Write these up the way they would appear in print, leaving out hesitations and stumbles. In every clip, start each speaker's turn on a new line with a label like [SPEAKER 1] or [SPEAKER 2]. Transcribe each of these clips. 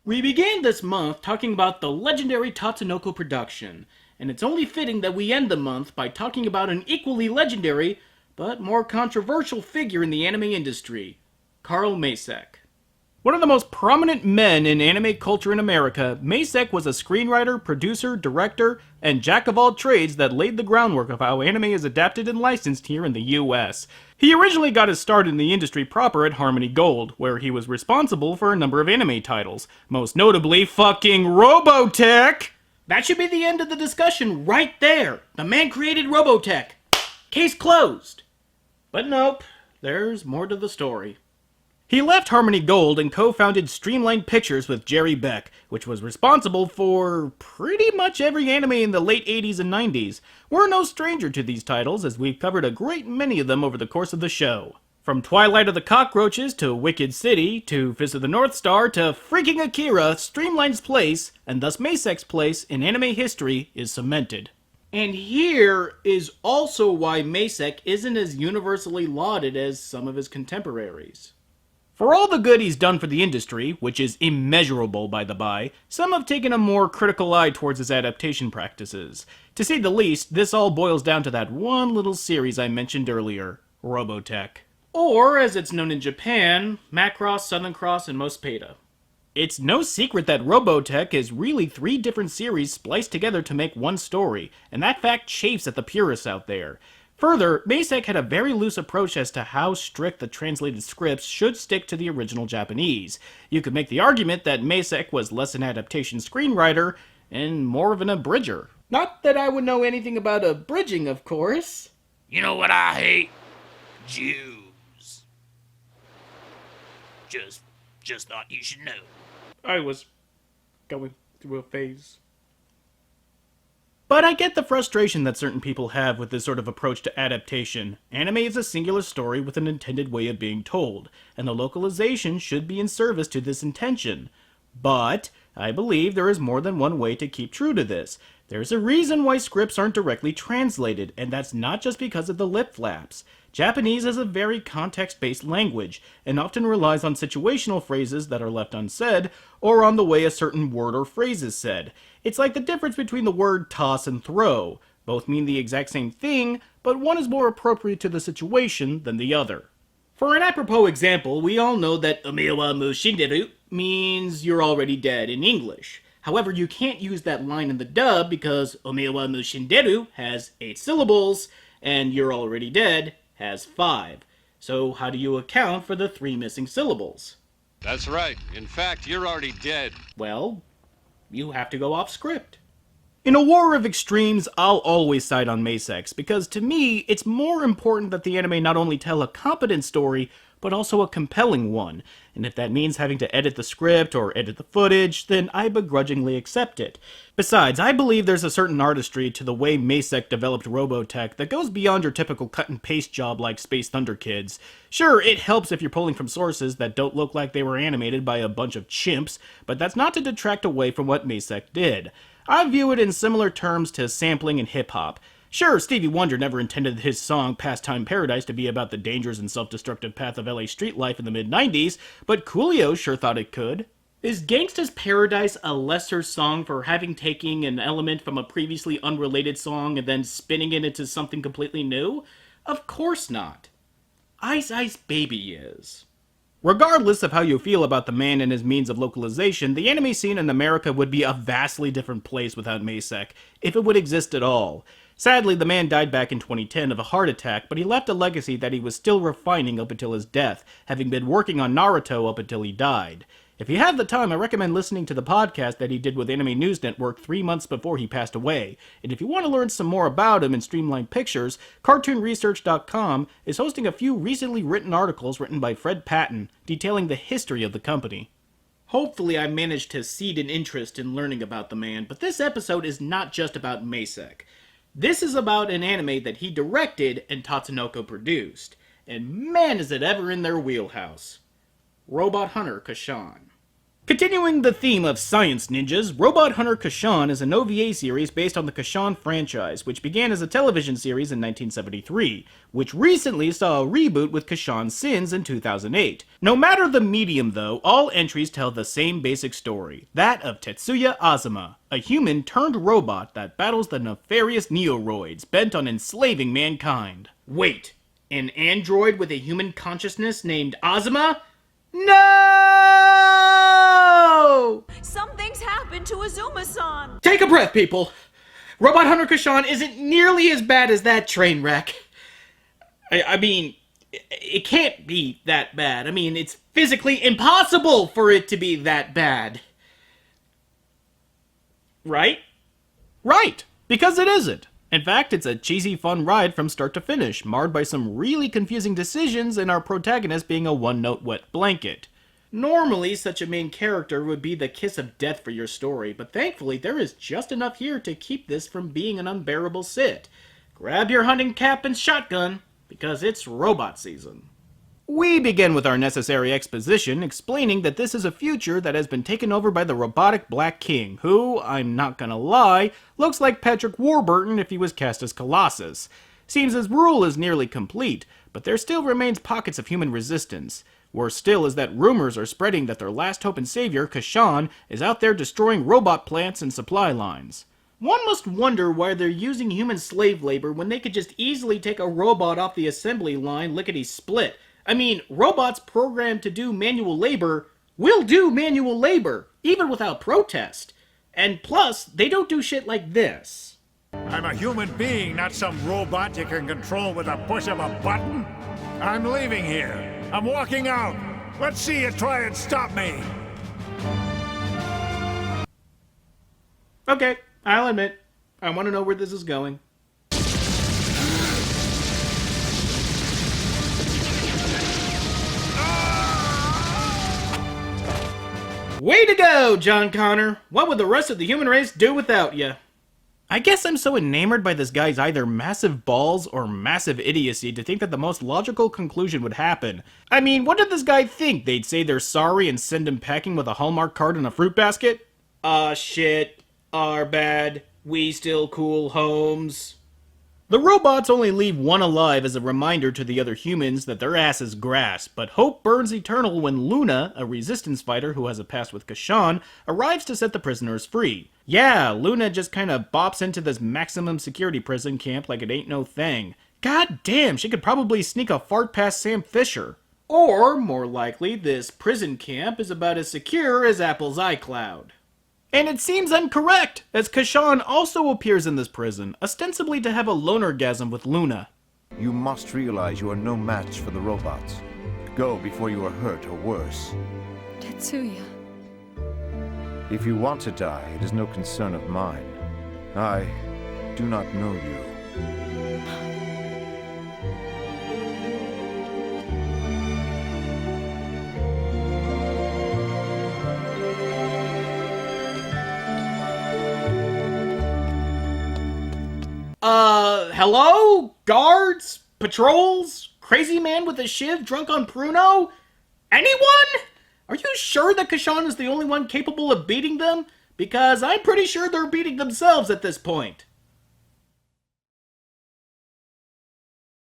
[SPEAKER 1] We began this month talking about the legendary Tatsunoko production, and it's only fitting that we end the month by talking about an equally legendary, but more controversial figure in the anime industry, Carl Macek. One of the most prominent men in anime culture in America, Macek was a screenwriter, producer, director, and jack of all trades that laid the groundwork of how anime is adapted and licensed here in the US. He originally got his start in the industry proper at Harmony Gold, where he was responsible for a number of anime titles, most notably fucking Robotech! That should be the end of the discussion right there. The man created Robotech. Case closed. But nope, there's more to the story. He left Harmony Gold and co-founded Streamline Pictures with Jerry Beck, which was responsible for pretty much every anime in the late 80s and 90s. We're no stranger to these titles, as we've covered a great many of them over the course of the show. From Twilight of the Cockroaches to Wicked City, to Fist of the North Star, to freaking Akira, Streamline's place, and thus Macek's place in anime history, is cemented. And here is also why Macek isn't as universally lauded as some of his contemporaries. For all the good he's done for the industry, which is immeasurable by the by, some have taken a more critical eye towards his adaptation practices. To say the least, this all boils down to that one little series I mentioned earlier, Robotech. Or, as it's known in Japan, Macross, Southern Cross, and Mospeada. It's no secret that Robotech is really 3 different series spliced together to make one story, and that fact chafes at the purists out there. Further, Macek had a very loose approach as to how strict the translated scripts should stick to the original Japanese. You could make the argument that Macek was less an adaptation screenwriter and more of an abridger. Not that I would know anything about abridging, of course.
[SPEAKER 2] You know what I hate? Jews. Just thought you should know.
[SPEAKER 1] I was going through a phase. But I get the frustration that certain people have with this sort of approach to adaptation. Anime is a singular story with an intended way of being told, and the localization should be in service to this intention. But I believe there is more than one way to keep true to this. There's a reason why scripts aren't directly translated, and that's not just because of the lip flaps. Japanese is a very context-based language, and often relies on situational phrases that are left unsaid, or on the way a certain word or phrase is said. It's like the difference between the word toss and throw. Both mean the exact same thing, but one is more appropriate to the situation than the other. For an apropos example, we all know that Omewa mu shinderu means you're already dead in English. However, you can't use that line in the dub because Omewa mu shinderu has 8 syllables, and you're already dead has 5. So how do you account for the 3 missing syllables?
[SPEAKER 3] That's right. In fact, you're already dead.
[SPEAKER 1] Well, you have to go off script. In a war of extremes, I'll always side on Macek's, because to me, it's more important that the anime not only tell a competent story, but also a compelling one. And if that means having to edit the script or edit the footage, then I begrudgingly accept it. Besides, I believe there's a certain artistry to the way Macek developed Robotech that goes beyond your typical cut-and-paste job like Space Thunder Kids. Sure, it helps if you're pulling from sources that don't look like they were animated by a bunch of chimps, but that's not to detract away from what Macek did. I view it in similar terms to sampling and hip-hop. Sure, Stevie Wonder never intended his song Pastime Paradise to be about the dangers and self-destructive path of LA street life in the mid-90s, but Coolio sure thought it could. Is Gangsta's Paradise a lesser song for having taken an element from a previously unrelated song and then spinning it into something completely new? Of course not. Ice Ice Baby is. Regardless of how you feel about the man and his means of localization, the anime scene in America would be a vastly different place without Macek, if it would exist at all. Sadly, the man died back in 2010 of a heart attack, but he left a legacy that he was still refining up until his death, having been working on Naruto up until he died. If you have the time, I recommend listening to the podcast that he did with Anime News Network 3 months before he passed away. And if you want to learn some more about him in Streamline Pictures, CartoonResearch.com is hosting a few recently written articles written by Fred Patton, detailing the history of the company. Hopefully I managed to seed an interest in learning about the man, but this episode is not just about Macek. This is about an anime that he directed and Tatsunoko produced. And man is it ever in their wheelhouse. Robot Hunter Casshern. Continuing the theme of science ninjas, Robot Hunter Casshern is an OVA series based on the Casshern franchise, which began as a television series in 1973, which recently saw a reboot with Casshern Sins in 2008. No matter the medium though, all entries tell the same basic story, that of Tetsuya Azuma, a human turned robot that battles the nefarious Neoroids bent on enslaving mankind. Wait, an android with a human consciousness named Azuma? No!
[SPEAKER 4] Something's happened to Azuma-san!
[SPEAKER 1] Take a breath, people! Robot Hunter Casshern isn't nearly as bad as that train wreck. I mean, it can't be that bad. I mean, it's physically impossible for it to be that bad. Right? Right, because it isn't. In fact, it's a cheesy fun ride from start to finish, marred by some really confusing decisions and our protagonist being a one-note wet blanket. Normally, such a main character would be the kiss of death for your story, but thankfully there is just enough here to keep this from being an unbearable sit. Grab your hunting cap and shotgun, because it's robot season. We begin with our necessary exposition, explaining that this is a future that has been taken over by the robotic Black King, who, I'm not gonna lie, looks like Patrick Warburton if he was cast as Colossus. Seems his rule is nearly complete, but there still remains pockets of human resistance. Worse still is that rumors are spreading that their last hope and savior, Casshern, is out there destroying robot plants and supply lines. One must wonder why they're using human slave labor when they could just easily take a robot off the assembly line lickety-split. I mean, robots programmed to do manual labor will do manual labor, even without protest. And plus, they don't do shit like this.
[SPEAKER 5] I'm a human being, not some robot you can control with a push of a button. I'm leaving here. I'm walking out. Let's see you try and stop me.
[SPEAKER 1] Okay, I'll admit, I want to know where this is going. Way to go, John Connor! What would the rest of the human race do without you? I guess I'm so enamored by this guy's either massive balls or massive idiocy to think that the most logical conclusion would happen. I mean, what did this guy think? They'd say they're sorry and send him packing with a Hallmark card and a fruit basket? Shit. Our bad. We still cool homes. The robots only leave one alive as a reminder to the other humans that their ass is grass, but hope burns eternal when Luna, a resistance fighter who has a past with Casshern, arrives to set the prisoners free. Yeah, Luna just kinda bops into this maximum security prison camp like it ain't no thing. God damn, she could probably sneak a fart past Sam Fisher. Or, more likely, this prison camp is about as secure as Apple's iCloud. And it seems I'm correct, as Casshern also appears in this prison, ostensibly to have a lonergasm with Luna.
[SPEAKER 6] You must realize you are no match for the robots. Go before you are hurt or worse.
[SPEAKER 7] Tetsuya.
[SPEAKER 6] If you want to die, it is no concern of mine. I do not know you.
[SPEAKER 1] Hello? Guards? Patrols? Crazy man with a shiv drunk on Pruno? Anyone? Are you sure that Casshern is the only one capable of beating them? Because I'm pretty sure they're beating themselves at this point.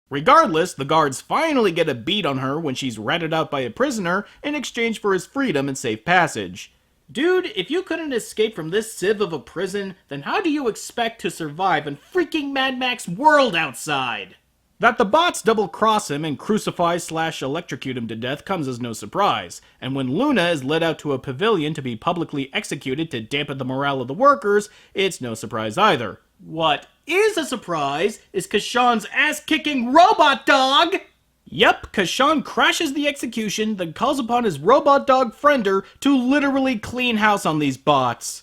[SPEAKER 1] Regardless, the guards finally get a beat on her when she's ratted out by a prisoner in exchange for his freedom and safe passage. Dude, if you couldn't escape from this sieve of a prison, then how do you expect to survive in freaking Mad Max world outside? That the bots double-cross him and crucify/electrocute him to death comes as no surprise, and when Luna is led out to a pavilion to be publicly executed to dampen the morale of the workers, it's no surprise either. What is a surprise is Casshern's ass-kicking robot dog! Yep, Casshern crashes the execution, then calls upon his robot dog Friender to literally clean house on these bots.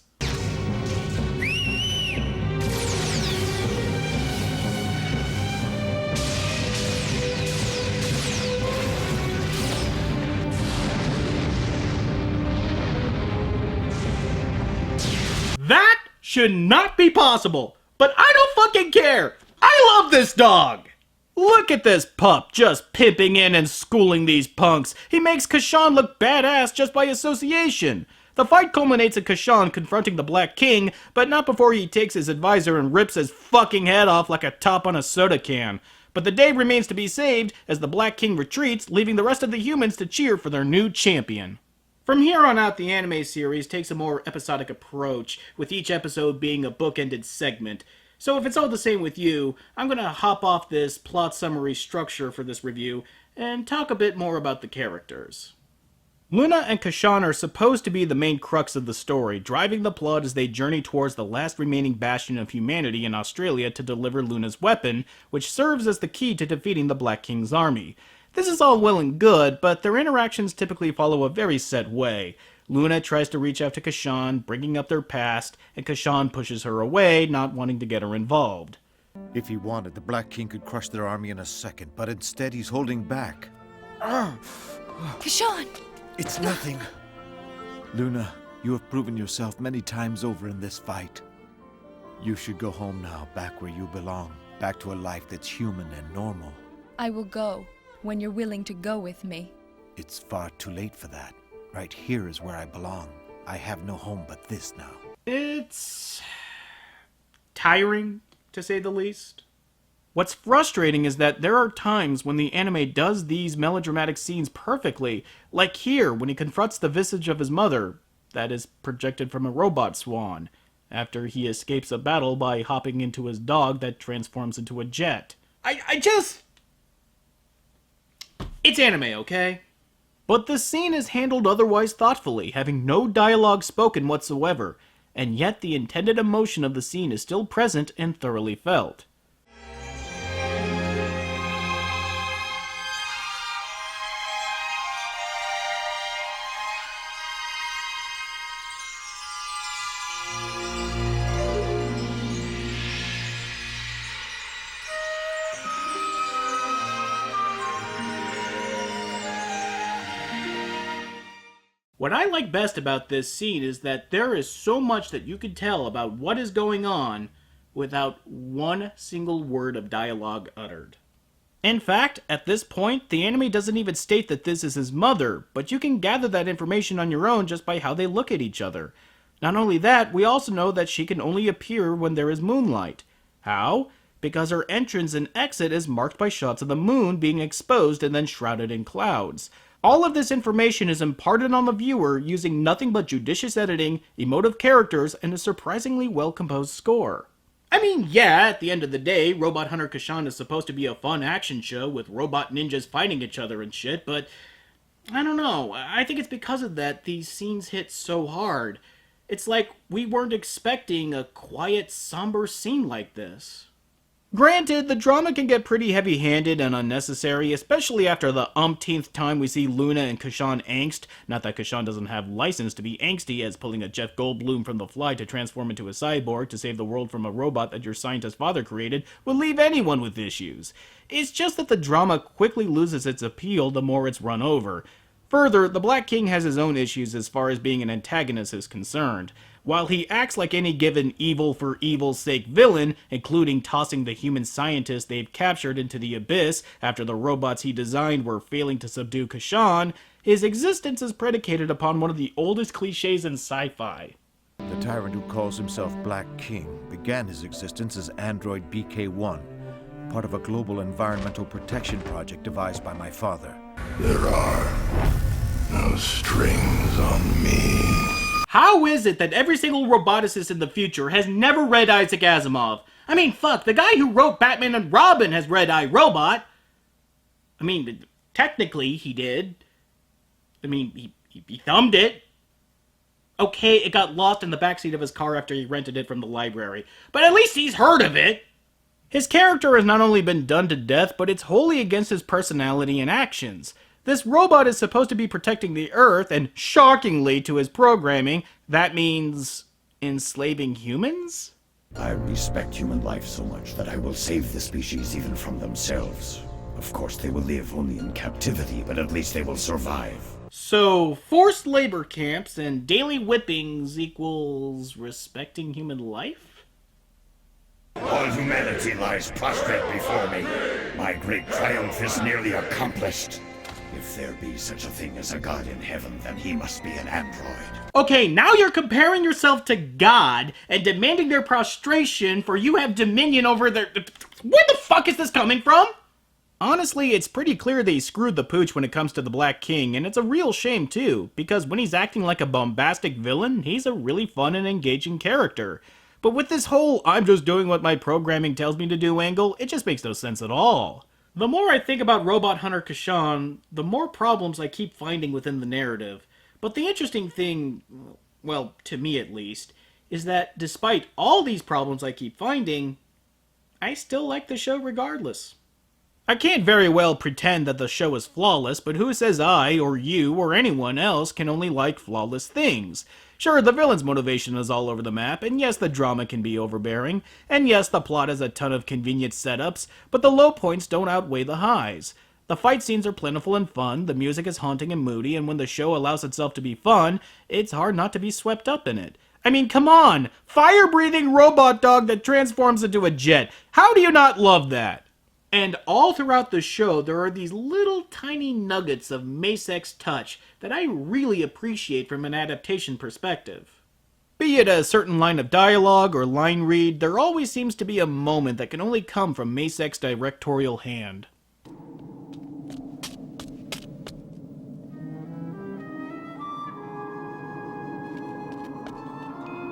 [SPEAKER 1] That should not be possible, but I don't fucking care! I love this dog! Look at this pup just pimping in and schooling these punks. He makes Casshern look badass just by association. The fight culminates in Casshern confronting the Black King, but not before he takes his advisor and rips his fucking head off like a top on a soda can. But the day remains to be saved as the Black King retreats, leaving the rest of the humans to cheer for their new champion. From here on out, the anime series takes a more episodic approach, with each episode being a bookended segment. So if it's all the same with you, I'm going to hop off this plot summary structure for this review and talk a bit more about the characters. Luna and Casshern are supposed to be the main crux of the story, driving the plot as they journey towards the last remaining bastion of humanity in Australia to deliver Luna's weapon, which serves as the key to defeating the Black King's army. This is all well and good, but their interactions typically follow a very set way. Luna tries to reach out to Casshern, bringing up their past, and Casshern pushes her away, not wanting to get her involved.
[SPEAKER 6] If he wanted, the Black King could crush their army in a second, but instead he's holding back.
[SPEAKER 7] Casshern!
[SPEAKER 6] It's nothing. Luna, you have proven yourself many times over in this fight. You should go home now, back where you belong, back to a life that's human and normal.
[SPEAKER 7] I will go when you're willing to go with me.
[SPEAKER 6] It's far too late for that. Right here is where I belong. I have no home but this now.
[SPEAKER 1] It's tiring, to say the least. What's frustrating is that there are times when the anime does these melodramatic scenes perfectly, like here when he confronts the visage of his mother, that is projected from a robot swan, after he escapes a battle by hopping into his dog that transforms into a jet. It's anime, okay? But the scene is handled otherwise thoughtfully, having no dialogue spoken whatsoever, and yet the intended emotion of the scene is still present and thoroughly felt. What I like best about this scene is that there is so much that you can tell about what is going on without one single word of dialogue uttered. In fact, at this point, the anime doesn't even state that this is his mother, but you can gather that information on your own just by how they look at each other. Not only that, we also know that she can only appear when there is moonlight. How? Because her entrance and exit is marked by shots of the moon being exposed and then shrouded in clouds. All of this information is imparted on the viewer using nothing but judicious editing, emotive characters, and a surprisingly well-composed score. I mean, yeah, at the end of the day, Robot Hunter Casshern is supposed to be a fun action show with robot ninjas fighting each other and shit, but I don't know. I think it's because of that these scenes hit so hard. It's like we weren't expecting a quiet, somber scene like this. Granted, the drama can get pretty heavy-handed and unnecessary, especially after the umpteenth time we see Luna and Casshern angst. Not that Casshern doesn't have license to be angsty, as pulling a Jeff Goldblum from The Fly to transform into a cyborg to save the world from a robot that your scientist father created would leave anyone with issues. It's just that the drama quickly loses its appeal the more it's run over. Further, the Black King has his own issues as far as being an antagonist is concerned. While he acts like any given evil for evil's sake villain, including tossing the human scientists they've captured into the abyss after the robots he designed were failing to subdue Casshern, his existence is predicated upon one of the oldest cliches in sci-fi.
[SPEAKER 6] The tyrant who calls himself Black King began his existence as android BK-1, part of a global environmental protection project devised by my father.
[SPEAKER 8] There are no strings on me.
[SPEAKER 1] How is it that every single roboticist in the future has never read Isaac Asimov? I mean, fuck, the guy who wrote Batman and Robin has read iRobot. I mean, technically he did. I mean, he thumbed it. Okay, it got lost in the backseat of his car after he rented it from the library, but at least he's heard of it. His character has not only been done to death, but it's wholly against his personality and actions. This robot is supposed to be protecting the Earth, and shockingly to his programming, that means enslaving humans?
[SPEAKER 8] I respect human life so much that I will save the species even from themselves. Of course, they will live only in captivity, but at least they will survive.
[SPEAKER 1] So, forced labor camps and daily whippings equals respecting human life?
[SPEAKER 8] All humanity lies prostrate before me. My My great triumph is nearly accomplished. If there be such a thing as a god in heaven, then he must be an android.
[SPEAKER 1] Okay, now you're comparing yourself to God and demanding their prostration for you have dominion over their... Where the fuck is this coming from? Honestly, it's pretty clear they screwed the pooch when it comes to the Black King, and it's a real shame too, because when he's acting like a bombastic villain, he's a really fun and engaging character. But with this whole I'm just doing what my programming tells me to do angle, it just makes no sense at all. The more I think about Robot Hunter Casshern, the more problems I keep finding within the narrative. But the interesting thing, well, to me at least, is that despite all these problems I keep finding, I still like the show regardless. I can't very well pretend that the show is flawless, but who says I, or you, or anyone else can only like flawless things? Sure, the villain's motivation is all over the map, and yes, the drama can be overbearing, and yes, the plot has a ton of convenient setups, but the low points don't outweigh the highs. The fight scenes are plentiful and fun, the music is haunting and moody, and when the show allows itself to be fun, it's hard not to be swept up in it. I mean, come on! Fire-breathing robot dog that transforms into a jet! How do you not love that? And all throughout the show, there are these little tiny nuggets of Masek's touch that I really appreciate from an adaptation perspective. Be it a certain line of dialogue or line read, there always seems to be a moment that can only come from Masek's directorial hand.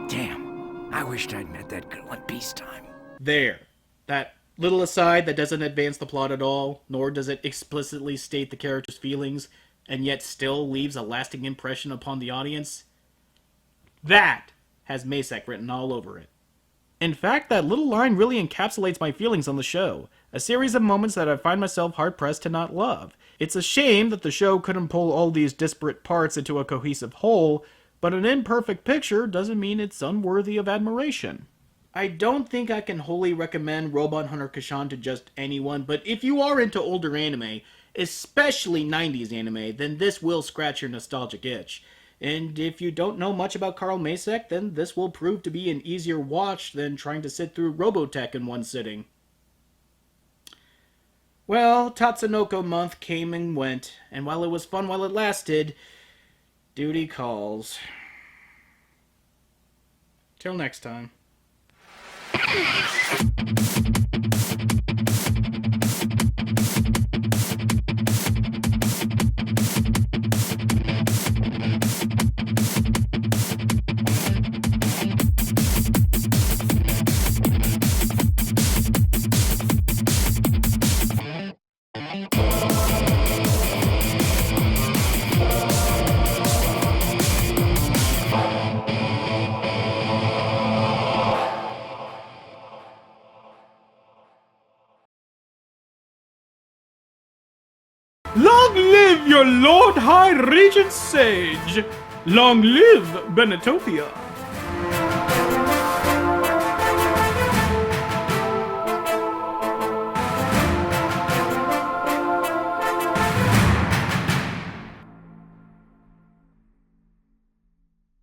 [SPEAKER 2] Damn, I wished I'd met that girl in peacetime.
[SPEAKER 1] There. That little aside that doesn't advance the plot at all, nor does it explicitly state the character's feelings, and yet still leaves a lasting impression upon the audience. That has Masek written all over it. In fact, that little line really encapsulates my feelings on the show, a series of moments that I find myself hard-pressed to not love. It's a shame that the show couldn't pull all these disparate parts into a cohesive whole, but an imperfect picture doesn't mean it's unworthy of admiration. I don't think I can wholly recommend Robot Hunter Casshern to just anyone, but if you are into older anime, especially 90s anime, then this will scratch your nostalgic itch. And if you don't know much about Carl Masek, then this will prove to be an easier watch than trying to sit through Robotech in one sitting. Well, Tatsunoko month came and went, and while it was fun while it lasted, duty calls. Till next time. Long live your Lord High Regent Sage! Long live Benetopia!